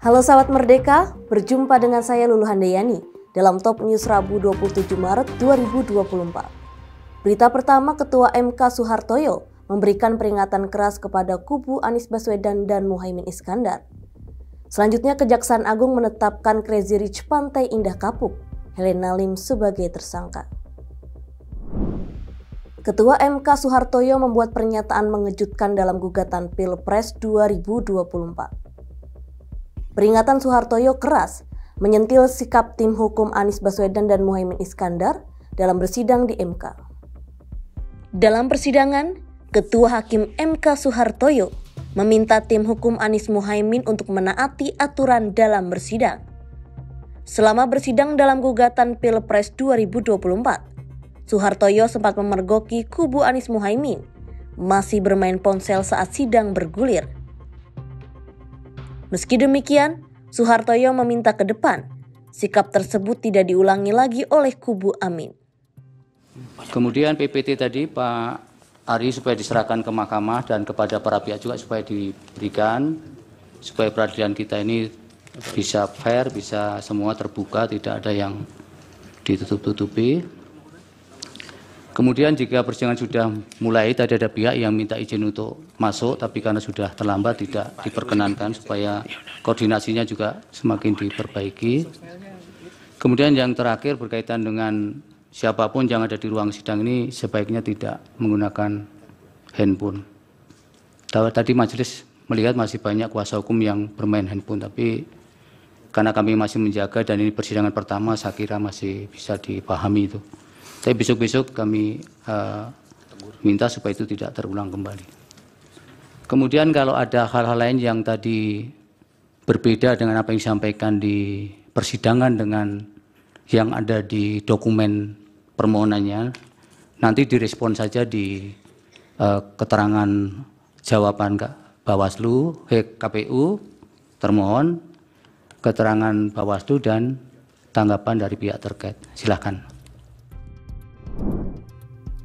Halo sahabat Merdeka, berjumpa dengan saya Lulu Handayani dalam Top News Rabu 27 Maret 2024. Berita pertama, Ketua MK Suhartoyo memberikan peringatan keras kepada kubu Anies Baswedan dan Muhaimin Iskandar. Selanjutnya, Kejaksaan Agung menetapkan Crazy Rich Pantai Indah Kapuk, Helena Lim sebagai tersangka. Ketua MK Suhartoyo membuat pernyataan mengejutkan dalam gugatan Pilpres 2024. Peringatan Suhartoyo keras menyentil sikap tim hukum Anies Baswedan dan Muhaimin Iskandar dalam bersidang di MK. Dalam persidangan, Ketua Hakim MK Suhartoyo meminta tim hukum Anies Muhaimin untuk menaati aturan dalam bersidang. Selama bersidang dalam gugatan Pilpres 2024, Suhartoyo sempat memergoki kubu Anies Muhaimin masih bermain ponsel saat sidang bergulir. Meski demikian, Suhartoyo meminta ke depan sikap tersebut tidak diulangi lagi oleh kubu Amin. Kemudian PPT tadi Pak Ari supaya diserahkan ke mahkamah dan kepada para pihak juga supaya diberikan supaya peradilan kita ini bisa fair, bisa semua terbuka, tidak ada yang ditutup-tutupi. Kemudian jika persidangan sudah mulai, tadi ada pihak yang minta izin untuk masuk, tapi karena sudah terlambat tidak diperkenankan supaya koordinasinya juga semakin diperbaiki. Kemudian yang terakhir berkaitan dengan siapapun yang ada di ruang sidang ini sebaiknya tidak menggunakan handphone. Tadi majelis melihat masih banyak kuasa hukum yang bermain handphone, tapi karena kami masih menjaga dan ini persidangan pertama, saya kira masih bisa dipahami itu. Tapi besok-besok kami minta supaya itu tidak terulang kembali. Kemudian kalau ada hal-hal lain yang tadi berbeda dengan apa yang disampaikan di persidangan dengan yang ada di dokumen permohonannya, nanti direspon saja di keterangan jawaban Bawaslu, KPU, termohon, keterangan Bawaslu dan tanggapan dari pihak terkait. Silakan.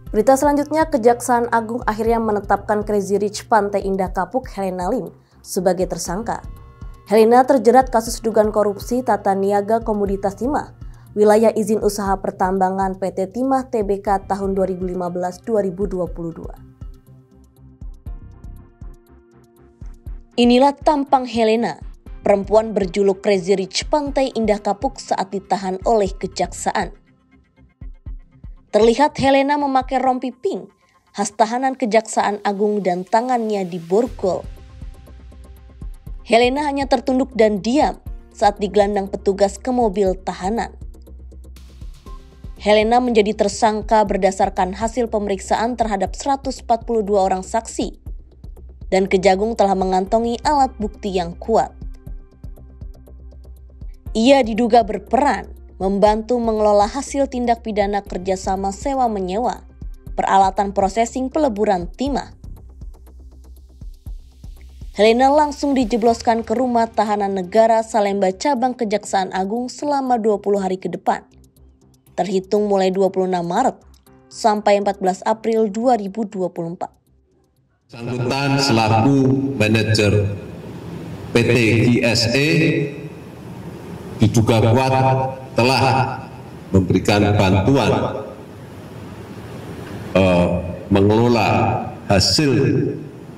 Berita selanjutnya, Kejaksaan Agung akhirnya menetapkan Crazy Rich Pantai Indah Kapuk Helena Lim sebagai tersangka. Helena terjerat kasus dugaan korupsi tata niaga komoditas timah, wilayah izin usaha pertambangan PT Timah Tbk tahun 2015-2022. Inilah tampang Helena, perempuan berjuluk Crazy Rich Pantai Indah Kapuk saat ditahan oleh Kejaksaan. Terlihat Helena memakai rompi pink, khas tahanan Kejaksaan Agung dan tangannya diborgol. Helena hanya tertunduk dan diam saat digelandang petugas ke mobil tahanan. Helena menjadi tersangka berdasarkan hasil pemeriksaan terhadap 142 orang saksi, dan Kejagung telah mengantongi alat bukti yang kuat. Ia diduga berperan membantu mengelola hasil tindak pidana kerjasama sewa-menyewa, peralatan prosesing peleburan timah. Helena langsung dijebloskan ke rumah tahanan negara Salemba Cabang Kejaksaan Agung selama 20 hari ke depan, terhitung mulai 26 Maret sampai 14 April 2024. Bersangkutan selaku manajer PT GSE diduga kuat telah memberikan bantuan mengelola hasil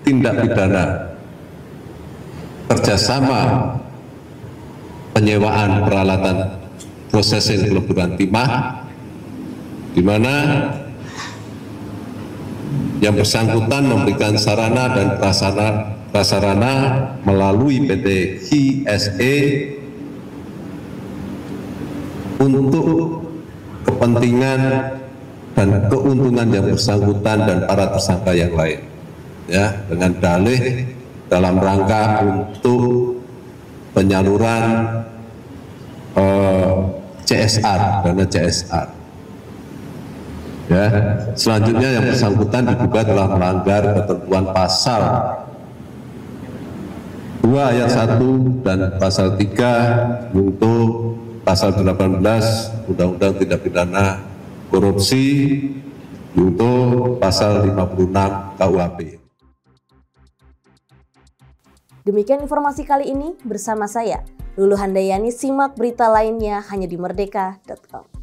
tindak pidana kerjasama penyewaan peralatan prosesing peleburan timah, di mana yang bersangkutan memberikan sarana dan prasarana melalui PT GSE untuk kepentingan dan keuntungan yang bersangkutan dan para tersangka yang lain, ya, dengan dalih dalam rangka untuk penyaluran CSR, dana CSR. Ya, selanjutnya yang bersangkutan diduga telah melanggar ketentuan pasal 2 ayat 1 dan pasal 3 untuk pasal 18 Undang-Undang Tindak Pidana Korupsi untuk pasal 56 KUHP. Demikian informasi kali ini bersama saya, Lulu Handayani. Simak berita lainnya hanya di merdeka.com.